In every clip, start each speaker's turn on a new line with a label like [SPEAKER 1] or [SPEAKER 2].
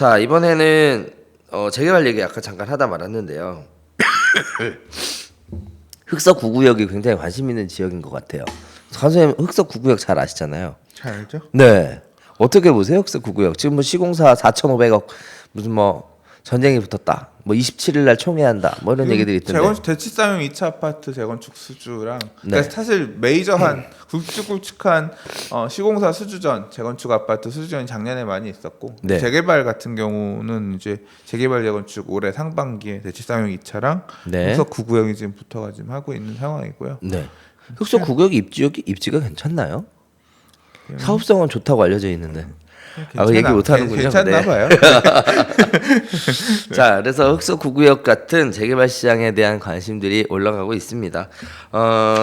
[SPEAKER 1] 자, 이번에는 재개발 얘기 아까 잠깐 하다 말았는데요. 흑서 9구역이 굉장히 관심 있는 지역인 것 같아요. 선생님 흑서 9구역 잘 아시잖아요.
[SPEAKER 2] 잘 알죠?
[SPEAKER 1] 네. 어떻게 보세요, 흑서 9구역? 지금 뭐 시공사 4,500억 무슨 뭐 전쟁이 붙었다. 뭐 27일 날 총회한다. 뭐 이런 얘기들이 있던데.
[SPEAKER 2] 재건축 대치사용 2차 아파트 재건축 수주랑
[SPEAKER 1] 네.
[SPEAKER 2] 그러니까 사실 메이저한 굵직굵직한 시공사 수주전 재건축 아파트 수주전이 작년에 많이 있었고
[SPEAKER 1] 네.
[SPEAKER 2] 재개발 같은 경우는 이제 재개발 재건축 올해 상반기에 대치사용 2차랑
[SPEAKER 1] 네.
[SPEAKER 2] 그래서 9구역이 지금 붙어가 지금 하고 있는 상황이고요.
[SPEAKER 1] 네. 흑서 9구역 입지가 괜찮나요? 사업성은 좋다고 알려져 있는데. 얘기 못 하는군요.
[SPEAKER 2] 괜찮나
[SPEAKER 1] 네.
[SPEAKER 2] 봐요.
[SPEAKER 1] 자, 그래서 흑서 9구역 같은 재개발 시장에 대한 관심들이 올라가고 있습니다.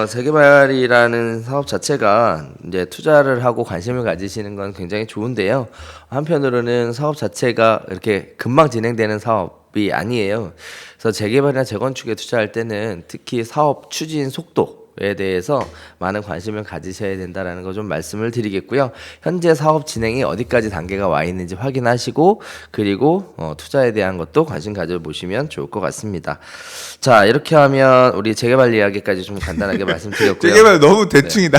[SPEAKER 1] 재개발이라는 사업 자체가 이제 투자를 하고 관심을 가지시는 건 굉장히 좋은데요. 한편으로는 사업 자체가 이렇게 금방 진행되는 사업이 아니에요. 그래서 재개발이나 재건축에 투자할 때는 특히 사업 추진 속도 에 대해서 많은 관심을 가지셔야 된다라는 거 좀 말씀을 드리겠고요. 현재 사업 진행이 어디까지 단계가 와 있는지 확인하시고 그리고 투자에 대한 것도 관심 가져보시면 좋을 것 같습니다. 자, 이렇게 하면 우리 재개발 이야기까지 좀 간단하게 말씀드렸고요.
[SPEAKER 2] 재개발 너무 대충이다.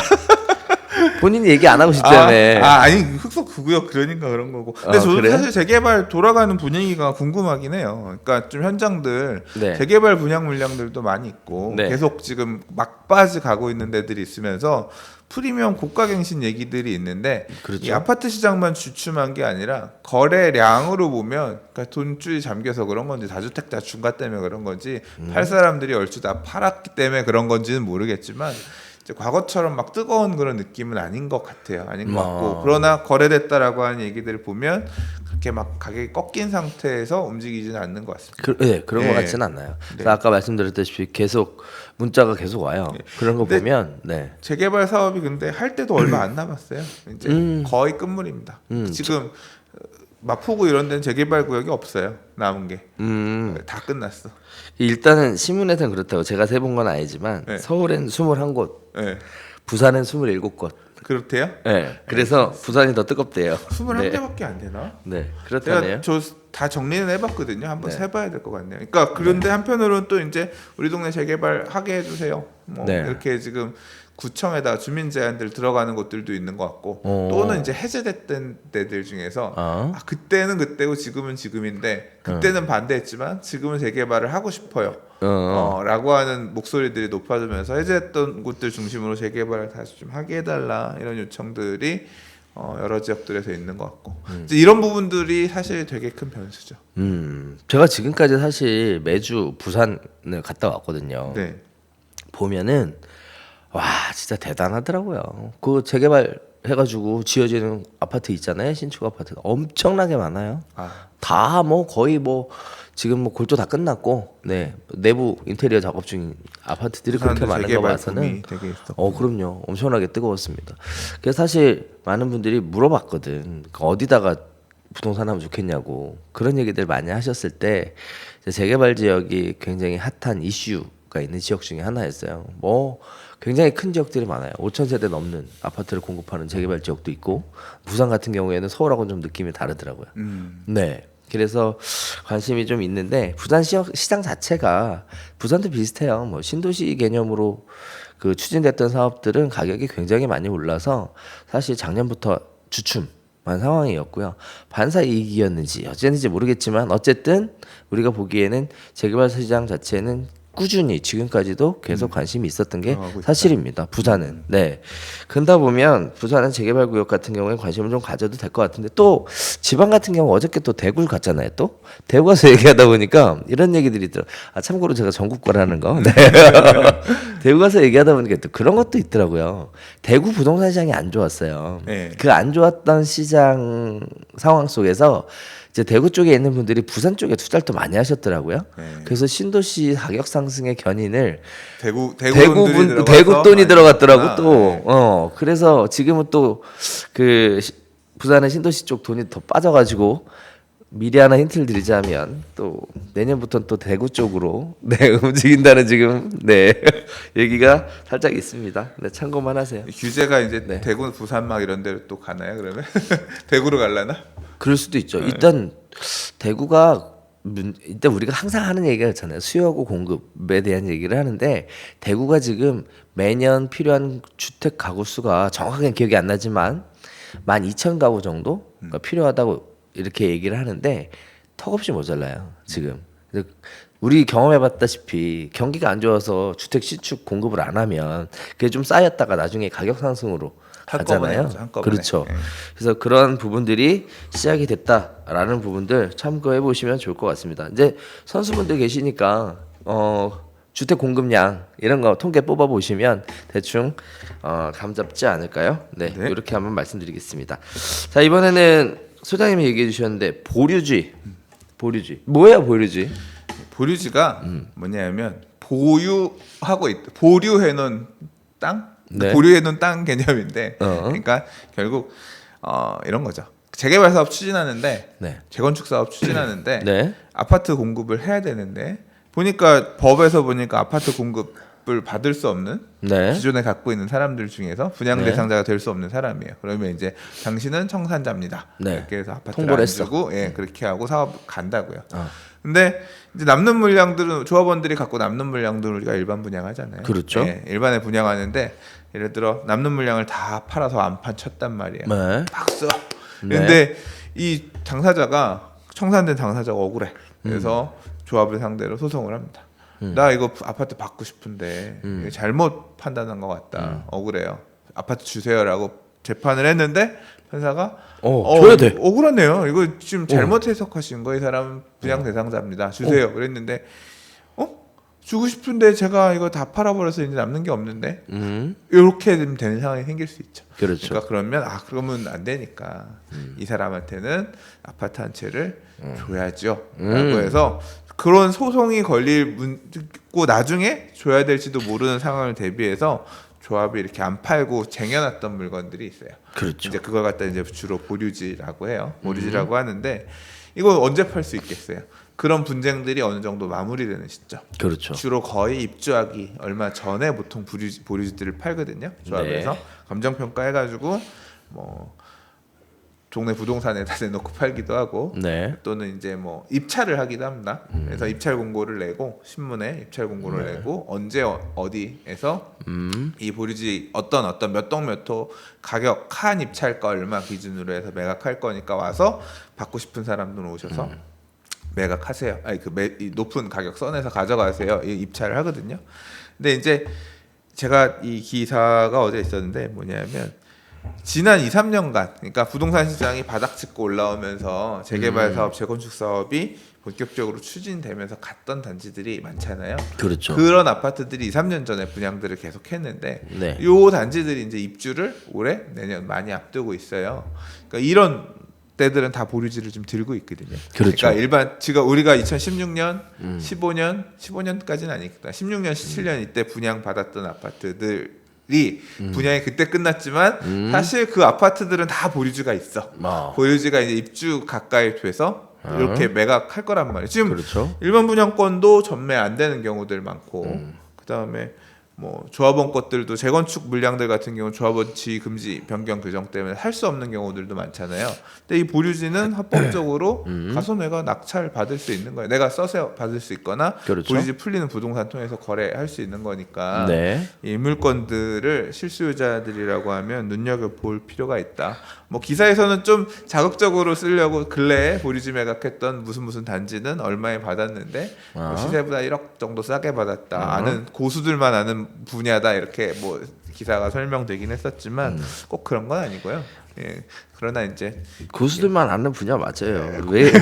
[SPEAKER 1] 본인이 얘기 안 하고 싶다며.
[SPEAKER 2] 아니 흑서 9구역 그러니까 그런 거고. 근데 저도
[SPEAKER 1] 그래요?
[SPEAKER 2] 사실 재개발 돌아가는 분위기가 궁금하긴 해요. 그러니까 좀 현장들
[SPEAKER 1] 네.
[SPEAKER 2] 재개발 분양 물량들도 많이 있고
[SPEAKER 1] 네.
[SPEAKER 2] 계속 지금 막바지 가고 있는 데들이 있으면서 프리미엄 고가갱신 얘기들이 있는데
[SPEAKER 1] 그렇죠.
[SPEAKER 2] 이 아파트 시장만 주춤한 게 아니라 거래량으로 보면 그러니까 돈줄이 잠겨서 그런 건지 다주택자 중과 때문에 그런 건지 팔 사람들이 얼추 다 팔았기 때문에 그런 건지는 모르겠지만 이제 과거처럼 막 뜨거운 그런 느낌은 아닌 것 같아요. 아닌 것 같고 그러나 거래됐다라고 하는 얘기들을 보면 그렇게 막 가격이 꺾인 상태에서 움직이지는 않는 것 같습니다.
[SPEAKER 1] 그런 것 같지는 않나요. 그래서 아까 말씀드렸다시피 계속 문자가 계속 와요. 그런 거
[SPEAKER 2] 근데
[SPEAKER 1] 보면 네.
[SPEAKER 2] 재개발 사업이 근데 할 때도 얼마 안 남았어요. 이제 거의 끝물입니다. 지금 마포구 이런 데는 재개발 구역이 없어요. 남은 게 다 끝났어.
[SPEAKER 1] 일단은 신문에서는 그렇다고 제가 세본 건 아니지만
[SPEAKER 2] 네.
[SPEAKER 1] 서울엔 21곳,
[SPEAKER 2] 네.
[SPEAKER 1] 부산은 27곳.
[SPEAKER 2] 그렇대요?
[SPEAKER 1] 네. 그래서 부산이 더 뜨겁대요.
[SPEAKER 2] 21개밖에 안 되나?
[SPEAKER 1] 네.
[SPEAKER 2] 제가
[SPEAKER 1] 그렇다네요.
[SPEAKER 2] 저 다 정리는 해봤거든요. 한번
[SPEAKER 1] 네.
[SPEAKER 2] 세봐야 될 것 같네요. 그러니까 그런데 한편으로는 또 이제 우리 동네 재개발 하게 해주세요. 뭐
[SPEAKER 1] 네.
[SPEAKER 2] 이렇게 지금 구청에다 주민 제안들 들어가는 곳들도 있는 것 같고
[SPEAKER 1] 어.
[SPEAKER 2] 또는 이제 해제됐던 데들 중에서 그때는 그때고 지금은 지금인데 그때는 반대했지만 지금은 재개발을 하고 싶어요. 라고 하는 목소리들이 높아지면서 해제했던 곳들 중심으로 재개발을 다시 좀 하게 해달라 이런 요청들이 여러 지역들에서 있는 것 같고 이제 이런 부분들이 사실 되게 큰 변수죠.
[SPEAKER 1] 제가 지금까지 사실 매주 부산을 갔다 왔거든요.
[SPEAKER 2] 네.
[SPEAKER 1] 보면은 와 진짜 대단하더라고요. 그 재개발 해가지고 지어지는 아파트 있잖아요. 신축 아파트 엄청나게 많아요. 다 뭐 거의 뭐 지금 뭐 골조 다 끝났고 네 내부 인테리어 작업 중인 아파트들이 그렇게 많은 거 봐서는 그럼요 엄청나게 뜨거웠습니다. 그래서 사실 많은 분들이 물어봤거든. 어디다가 부동산 하면 좋겠냐고 그런 얘기들 많이 하셨을 때 재개발 지역이 굉장히 핫한 이슈가 있는 지역 중에 하나였어요. 뭐 굉장히 큰 지역들이 많아요. 5,000세대 넘는 아파트를 공급하는 재개발 지역도 있고 부산 같은 경우에는 서울하고는 좀 느낌이 다르더라고요. 네. 그래서 관심이 좀 있는데 부산 시장 자체가 부산도 비슷해요. 뭐 신도시 개념으로 그 추진됐던 사업들은 가격이 굉장히 많이 올라서 사실 작년부터 주춤한 상황이었고요. 반사 이익이었는지 어쨌는지 모르겠지만 어쨌든 우리가 보기에는 재개발 시장 자체는 꾸준히 지금까지도 계속 관심이 있었던 게 사실입니다. 부산은. 네. 그러다 보면 부산은 재개발 구역 같은 경우에 관심을 좀 가져도 될 것 같은데 또 지방 같은 경우 어저께 또 대구를 갔잖아요. 또 대구 가서 얘기하다 보니까 이런 얘기들이 있더라고요. 참고로 제가 전국과라는 거. 네. 대구 가서 얘기하다 보니까 또 그런 것도 있더라고요. 대구 부동산 시장이 안 좋았어요.
[SPEAKER 2] 네.
[SPEAKER 1] 그 안 좋았던 시장 상황 속에서 이제 대구 쪽에 있는 분들이 부산 쪽에 투자를 또 많이 하셨더라고요. 그래서 신도시 가격 상승의 견인을 대구 돈이 들어갔더라고 또. 그래서 지금은 또 그 부산의 신도시 쪽 돈이 더 빠져가지고 미리 하나 힌트를 드리자면 또 내년부터는 또 대구 쪽으로 움직인다는 지금 얘기가 살짝 있습니다. 참고만 하세요.
[SPEAKER 2] 규제가 이제 대구, 부산 막 이런 데로 또 가나요? 그러면 대구로 갈라나?
[SPEAKER 1] 그럴 수도 있죠. 일단 대구가 일단 우리가 항상 하는 얘기가 있잖아요. 수요하고 공급에 대한 얘기를 하는데 대구가 지금 매년 필요한 주택 가구 수가 정확하게 기억이 안 나지만 12,000가구 정도가 필요하다고 이렇게 얘기를 하는데 턱없이 모자라요. 지금. 근데 우리 경험해봤다시피 경기가 안 좋아서 주택 신축 공급을 안 하면 그게 좀 쌓였다가 나중에 가격 상승으로
[SPEAKER 2] 한꺼번에
[SPEAKER 1] 가잖아요.
[SPEAKER 2] 하죠, 한꺼번에.
[SPEAKER 1] 그렇죠.
[SPEAKER 2] 예.
[SPEAKER 1] 그래서 그런 부분들이 시작이 됐다라는 부분들 참고해 보시면 좋을 것 같습니다. 이제 선수분들 계시니까 주택 공급량 이런 거 통계 뽑아 보시면 대충 감 잡지 않을까요? 네,
[SPEAKER 2] 네.
[SPEAKER 1] 이렇게 한번 말씀드리겠습니다. 자, 이번에는 소장님이 얘기해 주셨는데 보류지 뭐예요, 보류지?
[SPEAKER 2] 보류지가 뭐냐면 보류해 놓은 땅?
[SPEAKER 1] 네.
[SPEAKER 2] 보류해 놓은 땅 개념인데 그러니까 결국 이런 거죠. 재개발 사업 추진하는데
[SPEAKER 1] 네.
[SPEAKER 2] 재건축 사업 추진하는데
[SPEAKER 1] 네.
[SPEAKER 2] 아파트 공급을 해야 되는데 보니까 법에서 보니까 아파트 공급을 받을 수 없는
[SPEAKER 1] 네.
[SPEAKER 2] 기존에 갖고 있는 사람들 중에서 분양
[SPEAKER 1] 네.
[SPEAKER 2] 대상자가 될 수 없는 사람이에요. 그러면 이제 당신은 청산자입니다.
[SPEAKER 1] 네.
[SPEAKER 2] 이렇게 해서 아파트를
[SPEAKER 1] 통보를
[SPEAKER 2] 안
[SPEAKER 1] 했어.
[SPEAKER 2] 주고 그렇게 하고 사업 간다고요. 근데 이제 남는 물량들은 조합원들이 갖고 남는 물량들은 우리가 일반 분양하잖아요.
[SPEAKER 1] 그렇죠.
[SPEAKER 2] 예, 일반에 분양하는데 예를 들어 남는 물량을 다 팔아서 안판 쳤단 말이에요.
[SPEAKER 1] 네.
[SPEAKER 2] 박수.
[SPEAKER 1] 네.
[SPEAKER 2] 근데 이 당사자가 청산된 당사자가 억울해. 그래서 조합을 상대로 소송을 합니다. 나 이거 아파트 받고 싶은데 이거 잘못 판단한 것 같다. 억울해요. 아파트 주세요라고 재판을 했는데 판사가
[SPEAKER 1] 줘야 돼.
[SPEAKER 2] 억울하네요. 이거 지금 잘못 해석하신 거. 이 사람은 분양 대상자입니다. 주세요. 그랬는데 주고 싶은데 제가 이거 다 팔아버려서 이제 남는 게 없는데 이렇게 되는 상황이 생길 수 있죠.
[SPEAKER 1] 그렇죠.
[SPEAKER 2] 그러니까 그러면 그러면 안 되니까 이 사람한테는 아파트 한 채를 줘야죠.라고 해서 그런 소송이 걸릴 문고 나중에 줘야 될지도 모르는 상황을 대비해서 조합이 이렇게 안 팔고 쟁여놨던 물건들이 있어요.
[SPEAKER 1] 그렇죠.
[SPEAKER 2] 이제 그걸 갖다 이제 주로 보류지라고 해요. 보류지라고 하는데 이거 언제 팔 수 있겠어요? 그런 분쟁들이 어느 정도 마무리되는 시점.
[SPEAKER 1] 그렇죠.
[SPEAKER 2] 주로 거의 입주하기 얼마 전에 보통 보류지들을 팔거든요. 조합에서
[SPEAKER 1] 네.
[SPEAKER 2] 감정 평가해가지고 뭐 동네 부동산에다 내놓고 팔기도 하고
[SPEAKER 1] 네.
[SPEAKER 2] 또는 이제 뭐 입찰을 하기도 합니다. 그래서 입찰 공고를 내고 신문에 입찰 공고를 내고 언제 어디에서 이 보류지 어떤 몇 동 몇 호 가격 칸 입찰가 얼마 기준으로 해서 매각할 거니까 와서 받고 싶은 사람들은 오셔서 매각하세요. 이 높은 가격 선에서 가져가세요. 이 입찰을 하거든요. 근데 이제 제가 이 기사가 어제 있었는데 뭐냐면 지난 2, 3년간 그러니까 부동산 시장이 바닥 짚고 올라오면서 재개발 사업, 재건축 사업이 본격적으로 추진되면서 갔던 단지들이 많잖아요.
[SPEAKER 1] 그렇죠.
[SPEAKER 2] 그런 아파트들이 2, 3년 전에 분양들을 계속 했는데
[SPEAKER 1] 네.
[SPEAKER 2] 요 단지들이 이제 입주를 올해 내년 많이 앞두고 있어요. 그러니까 이런 때들은 다 보류지를 좀 들고 있거든요.
[SPEAKER 1] 그렇죠.
[SPEAKER 2] 그러니까 지금 우리가 2016년, 15년까지는 아니겠다. 16년, 17년 이때 분양 받았던 아파트들이 분양이 그때 끝났지만 사실 그 아파트들은 다 보류지가 있어. 보류지가 이제 입주 가까이 돼서 이렇게 매각할 거란 말이에요. 지금
[SPEAKER 1] 그렇죠.
[SPEAKER 2] 일반 분양권도 전매 안 되는 경우들 많고 그다음에 뭐 조합원 것들도 재건축 물량들 같은 경우 조합원 지위 금지 변경 규정 때문에 할 수 없는 경우들도 많잖아요. 근데 이 보류지는 합법적으로 가서 내가 낙찰 받을 수 있는 거예요. 내가 써서 받을 수 있거나
[SPEAKER 1] 그렇죠.
[SPEAKER 2] 보류지 풀리는 부동산 통해서 거래할 수 있는 거니까
[SPEAKER 1] 네.
[SPEAKER 2] 이 물건들을 실수요자들이라고 하면 눈여겨볼 필요가 있다. 뭐 기사에서는 좀 자극적으로 쓰려고 근래에 보류지 매각했던 무슨 단지는 얼마에 받았는데 뭐 시세보다 1억 정도 싸게 받았다. 아는 고수들만 아는 분야다 이렇게 뭐 기사가 설명되긴 했었지만 꼭 그런 건 아니고요. 예. 그러나 이제
[SPEAKER 1] 고수들만 아는 분야 맞아요. 왜?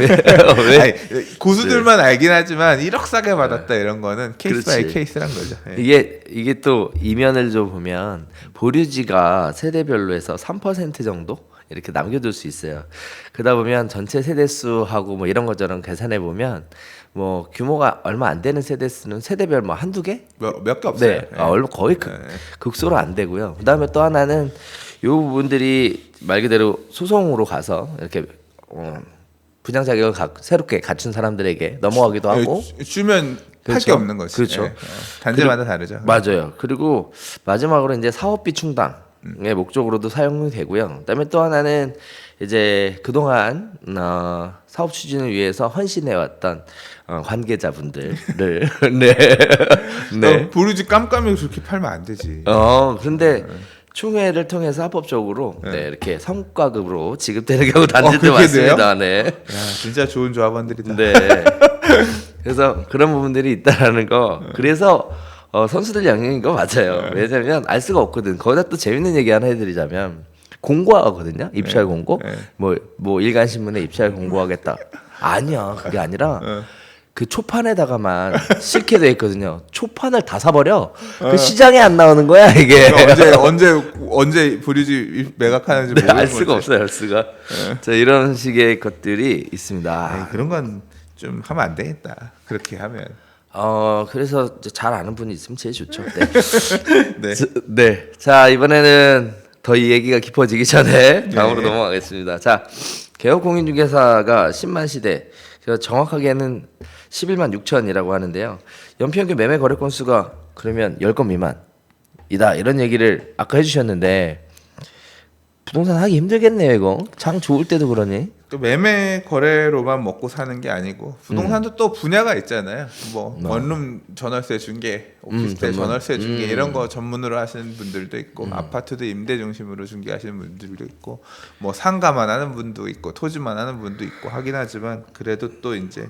[SPEAKER 2] 아니, 고수들만 알긴 하지만 1억 싸게 받았다 이런 거는 케이스 바이
[SPEAKER 1] 그렇지.
[SPEAKER 2] 케이스란 거죠. 예.
[SPEAKER 1] 이게 또 이면을 좀 보면 보류지가 세대별로 해서 3% 정도 이렇게 남겨둘 수 있어요. 그러다 보면 전체 세대수하고 뭐 이런 것처럼 계산해 보면 뭐 규모가 얼마 안 되는 세대수는 세대별 뭐 한두 개?
[SPEAKER 2] 몇 개 없어요.
[SPEAKER 1] 네, 얼마 거의 극소로 안 되고요. 그다음에 또 하나는 요 부분들이 말 그대로 소송으로 가서 이렇게 분양 자격을 새롭게 갖춘 사람들에게 넘어가기도 하고
[SPEAKER 2] 주면 할 게
[SPEAKER 1] 그렇죠.
[SPEAKER 2] 없는 거지.
[SPEAKER 1] 그렇죠.
[SPEAKER 2] 예. 단지마다 다르죠.
[SPEAKER 1] 맞아요. 그리고 마지막으로 이제 사업비 충당의 목적으로도 사용이 되고요. 그다음에 또 하나는 이제 그동안 사업 추진을 위해서 헌신해왔던 관계자분들을 네. 네.
[SPEAKER 2] 부르지 깜깜이 그렇게 팔면 안 되지.
[SPEAKER 1] 그런데 총회를 통해서 합법적으로
[SPEAKER 2] 네.
[SPEAKER 1] 네, 이렇게 성과급으로 지급되는 경우 단지도
[SPEAKER 2] 그렇게
[SPEAKER 1] 많습니다. 네.
[SPEAKER 2] 야, 진짜 좋은 조합원들이다.
[SPEAKER 1] 네. 그래서 그런 부분들이 있다라는 거. 그래서 선수들 영향인 거 맞아요. 왜냐면 알 수가 없거든. 거기다 또 재밌는 얘기 하나 해드리자면 공고하거든요. 입찰 공고. 뭐 일간 신문에 입찰 공고하겠다. 아니야. 그게 아니라 그 초판에다가만 실게 돼 있거든요. 초판을 다 사버려. 그 시장에 안 나오는 거야 이게.
[SPEAKER 2] 언제 브리지 매각하는지
[SPEAKER 1] 네,
[SPEAKER 2] 모르는
[SPEAKER 1] 알 수가
[SPEAKER 2] 거지.
[SPEAKER 1] 없어요. 알 수가. 자, 이런 식의 것들이 있습니다.
[SPEAKER 2] 에이, 그런 건 좀 하면 안 되겠다. 그렇게 하면.
[SPEAKER 1] 그래서 이제 잘 아는 분이 있으면 제일 좋죠. 네.
[SPEAKER 2] 네.
[SPEAKER 1] 네. 자, 이번에는 더 이 얘기가 깊어지기 전에 다음으로
[SPEAKER 2] 네.
[SPEAKER 1] 넘어가겠습니다. 자, 개업 공인중개사가 10만 시대, 정확하게는 11만 6천이라고 하는데요. 연평균 매매 거래 건수가 그러면 10건 미만이다. 이런 얘기를 아까 해주셨는데 부동산 하기 힘들겠네요, 이거. 장 좋을 때도 그러니.
[SPEAKER 2] 또 매매 거래로만 먹고 사는 게 아니고 부동산도 또 분야가 있잖아요. 뭐 원룸 전월세 중개, 오피스텔
[SPEAKER 1] 전문.
[SPEAKER 2] 전월세 중개 이런 거 전문으로 하시는 분들도 있고 아파트도 임대 중심으로 중개하시는 분들도 있고 뭐 상가만 하는 분도 있고 토지만 하는 분도 있고 하긴 하지만 그래도 또 이제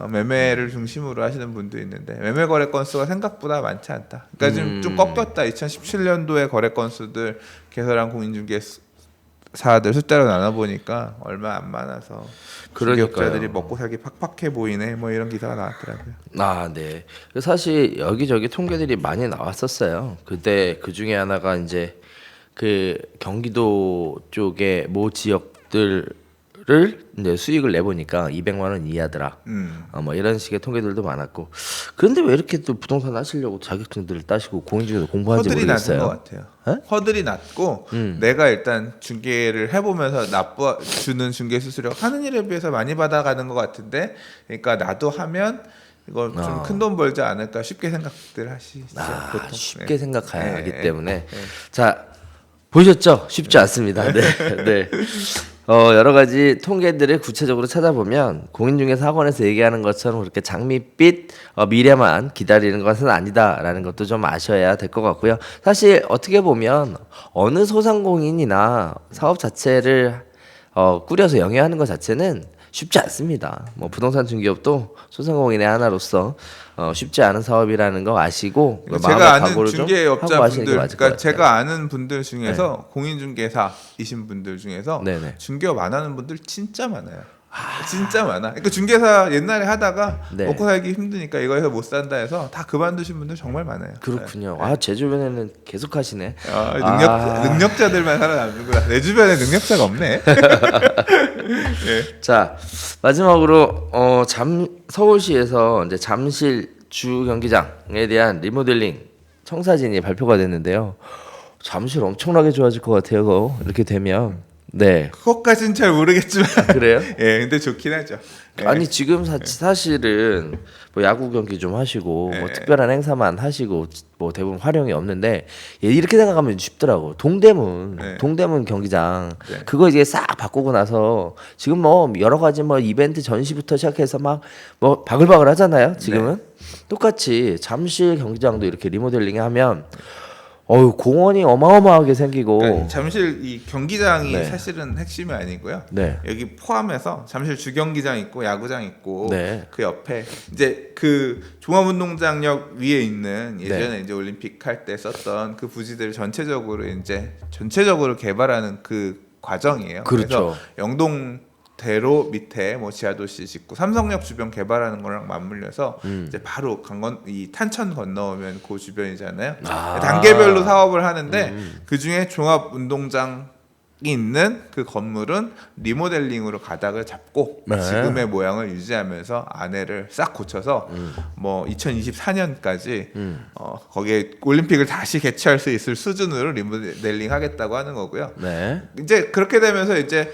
[SPEAKER 2] 매매를 중심으로 하시는 분도 있는데 매매 거래 건수가 생각보다 많지 않다. 그러니까 좀 꺾였다. 2017년도에 거래 건수들 개설한 공인중개사들 숫자로 나눠 보니까 얼마 안 많아서
[SPEAKER 1] 그러니까요.
[SPEAKER 2] 중개업자들이 먹고 살기 팍팍해 보이네. 뭐 이런 기사가 나왔더라고요.
[SPEAKER 1] 아, 네. 사실 여기저기 통계들이 많이 나왔었어요. 그때 그 중에 하나가 이제 그 경기도 쪽의 모 지역들을 이제 수익을 내보니까 200만 원 이하더라. 뭐 이런 식의 통계들도 많았고. 그런데 왜 이렇게 또 부동산 하시려고 자격증들을 따시고 공인중개사 공부하는지
[SPEAKER 2] 허들이 낮은 것
[SPEAKER 1] 모르겠어요.
[SPEAKER 2] 같아요.
[SPEAKER 1] 에?
[SPEAKER 2] 허들이 낮고 내가 일단 중개를 해보면서 주는 중개 수수료 하는 일에 비해서 많이 받아가는 것 같은데, 그러니까 나도 하면 이거 좀 큰 돈 벌지 않을까 쉽게 생각들 하시죠. 보통.
[SPEAKER 1] 쉽게
[SPEAKER 2] 네.
[SPEAKER 1] 생각하기
[SPEAKER 2] 네.
[SPEAKER 1] 때문에 자 보셨죠? 쉽지 않습니다. 네, 네. 여러 가지 통계들을 구체적으로 찾아보면 공인중개사 학원에서 얘기하는 것처럼 그렇게 장밋빛 미래만 기다리는 것은 아니다라는 것도 좀 아셔야 될 것 같고요. 사실 어떻게 보면 어느 소상공인이나 사업 자체를 꾸려서 영위하는 것 자체는 쉽지 않습니다. 뭐 부동산 중개업도 소상공인의 하나로서 쉽지 않은 사업이라는 거 아시고
[SPEAKER 2] 제가
[SPEAKER 1] 마음의
[SPEAKER 2] 아는
[SPEAKER 1] 각오를 좀 하고 하시는 게
[SPEAKER 2] 중개업자분들,
[SPEAKER 1] 맞을 것
[SPEAKER 2] 그러니까
[SPEAKER 1] 같아요.
[SPEAKER 2] 제가 아는 분들 중에서 공인중개사이신 분들 중에서
[SPEAKER 1] 네네.
[SPEAKER 2] 중개업 안 하는 분들 진짜 많아요. 진짜 많아. 그러니까 중개사 옛날에 하다가
[SPEAKER 1] 네.
[SPEAKER 2] 먹고 살기 힘드니까 이거 해서 못 산다 해서 다 그만두신 분들 정말 많아요.
[SPEAKER 1] 그렇군요. 제 주변에는 계속 하시네.
[SPEAKER 2] 능력자들만 살아남는구나. 내 주변에 능력자가 없네.
[SPEAKER 1] 자 마지막으로 서울시에서 이제 잠실 주 경기장에 대한 리모델링 청사진이 발표가 됐는데요. 잠실 엄청나게 좋아질 것 같아요. 그거 이렇게 되면 네.
[SPEAKER 2] 그것까지는 잘 모르겠지만
[SPEAKER 1] 그래요?
[SPEAKER 2] 예, 근데 좋긴 하죠. 예.
[SPEAKER 1] 아니 지금 사실은 뭐 야구 경기 좀 하시고 뭐 특별한 행사만 하시고 뭐 대부분 활용이 없는데 이렇게 생각하면 쉽더라고. 동대문 경기장 그거 이제 싹 바꾸고 나서 지금 뭐 여러 가지 뭐 이벤트 전시부터 시작해서 막 뭐 바글바글 하잖아요. 지금은 똑같이 잠실 경기장도 이렇게 리모델링하면 공원이 어마어마하게 생기고
[SPEAKER 2] 그러니까 잠실 이 경기장이
[SPEAKER 1] 네.
[SPEAKER 2] 사실은 핵심이 아니고요.
[SPEAKER 1] 네.
[SPEAKER 2] 여기 포함해서 잠실 주경기장 있고 야구장 있고
[SPEAKER 1] 네.
[SPEAKER 2] 그 옆에 이제 그 종합운동장역 위에 있는 예전에 이제 올림픽 할 때 썼던 그 부지들을 전체적으로 개발하는 그 과정이에요.
[SPEAKER 1] 그렇죠.
[SPEAKER 2] 그래서 영동대로 밑에 뭐 지하도시 짓고 삼성역 주변 개발하는 거랑 맞물려서 이제 바로 이 탄천 건너오면 그 주변이잖아요. 단계별로 사업을 하는데 그 중에 종합운동장이 있는 그 건물은 리모델링으로 가닥을 잡고
[SPEAKER 1] 네.
[SPEAKER 2] 지금의 모양을 유지하면서 안에를 싹 고쳐서 뭐 2024년까지 거기에 올림픽을 다시 개최할 수 있을 수준으로 리모델링 하겠다고 하는 거고요.
[SPEAKER 1] 네.
[SPEAKER 2] 이제 그렇게 되면서 이제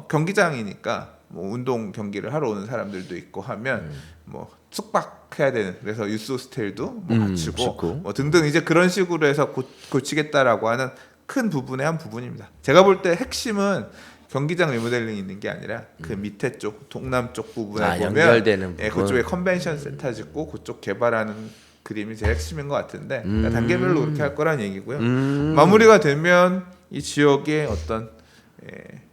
[SPEAKER 2] 경기장이니까 뭐 운동 경기를 하러 오는 사람들도 있고 하면 뭐 숙박해야 되는, 그래서 유스 호스텔도 뭐 갖추고
[SPEAKER 1] 짓고.
[SPEAKER 2] 뭐 등등 이제 그런 식으로 해서 고치겠다라고 하는 큰 부분의 한 부분입니다. 제가 볼 때 핵심은 경기장 리모델링 있는 게 아니라 그 밑에 쪽 동남쪽 부분에
[SPEAKER 1] 아,
[SPEAKER 2] 보면
[SPEAKER 1] 연결되는
[SPEAKER 2] 예,
[SPEAKER 1] 부분.
[SPEAKER 2] 그쪽에 컨벤션 센터 짓고 그쪽 개발하는 그림이 제일 핵심인 것 같은데 그러니까 단계별로 그렇게 할 거란 얘기고요. 마무리가 되면 이 지역의 어떤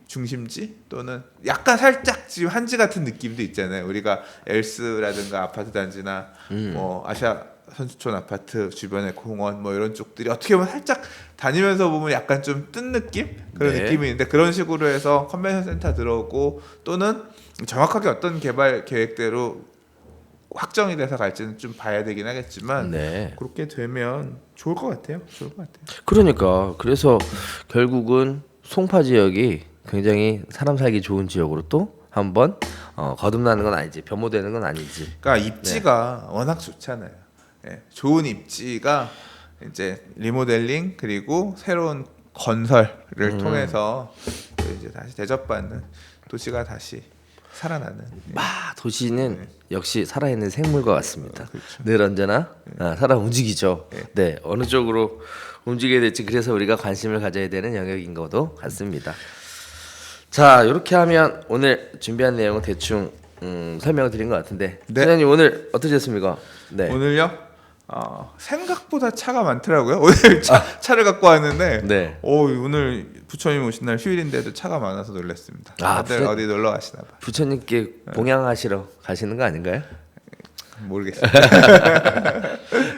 [SPEAKER 2] 중심지 또는 약간 살짝 지금 한지 같은 느낌도 있잖아요. 우리가 엘스라든가 아파트 단지나 뭐 아시아 선수촌 아파트 주변의 공원 뭐 이런 쪽들이 어떻게 보면 살짝 다니면서 보면 약간 좀 뜬 느낌 그런
[SPEAKER 1] 네.
[SPEAKER 2] 느낌이 있는데 그런 식으로 해서 컨벤션 센터 들어오고 또는 정확하게 어떤 개발 계획대로 확정이 돼서 갈지는 좀 봐야 되긴 하겠지만
[SPEAKER 1] 네.
[SPEAKER 2] 그렇게 되면 좋을 것 같아요. 좋을 것 같아요.
[SPEAKER 1] 그러니까 그래서 결국은 송파 지역이 굉장히 사람 살기 좋은 지역으로 또 한번 거듭나는 건 아니지, 변모되는 건 아니지.
[SPEAKER 2] 그러니까 입지가 워낙 좋잖아요. 예, 좋은 입지가 이제 리모델링 그리고 새로운 건설을 통해서 또 이제 다시 대접받는 도시가 다시 살아나는.
[SPEAKER 1] 도시는 역시 살아있는 생물과 같습니다.
[SPEAKER 2] 그렇죠.
[SPEAKER 1] 늘 언제나 살아 움직이죠. 네, 어느 쪽으로 움직여야 될지 그래서 우리가 관심을 가져야 되는 영역인 것도 같습니다. 자, 이렇게 하면 오늘 준비한 내용은 대충 설명을 드린 것 같은데
[SPEAKER 2] 네.
[SPEAKER 1] 소장님 오늘 어떠셨습니까? 네.
[SPEAKER 2] 오늘요? 생각보다 차가 많더라고요. 오늘 차를 갖고 왔는데
[SPEAKER 1] 네.
[SPEAKER 2] 오늘 부처님 오신 날 휴일인데도 차가 많아서 놀랐습니다. 다들
[SPEAKER 1] 부처-
[SPEAKER 2] 어디 놀러 가시나 봐.
[SPEAKER 1] 부처님께 봉양하시러 가시는 거 아닌가요?
[SPEAKER 2] 모르겠어요.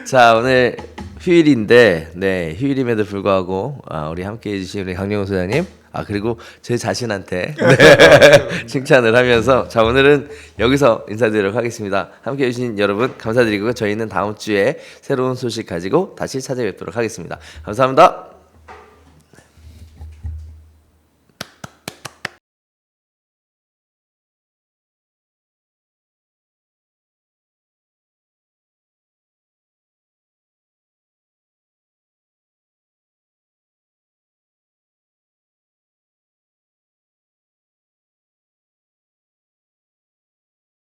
[SPEAKER 1] 자, 오늘 휴일인데 네, 휴일임에도 불구하고 우리 함께 해주신 우리 강영호 소장님 그리고 제 자신한테 네, 칭찬을 하면서 자, 오늘은 여기서 인사드리도록 하겠습니다. 함께 해주신 여러분 감사드리고 저희는 다음 주에 새로운 소식 가지고 다시 찾아뵙도록 하겠습니다. 감사합니다.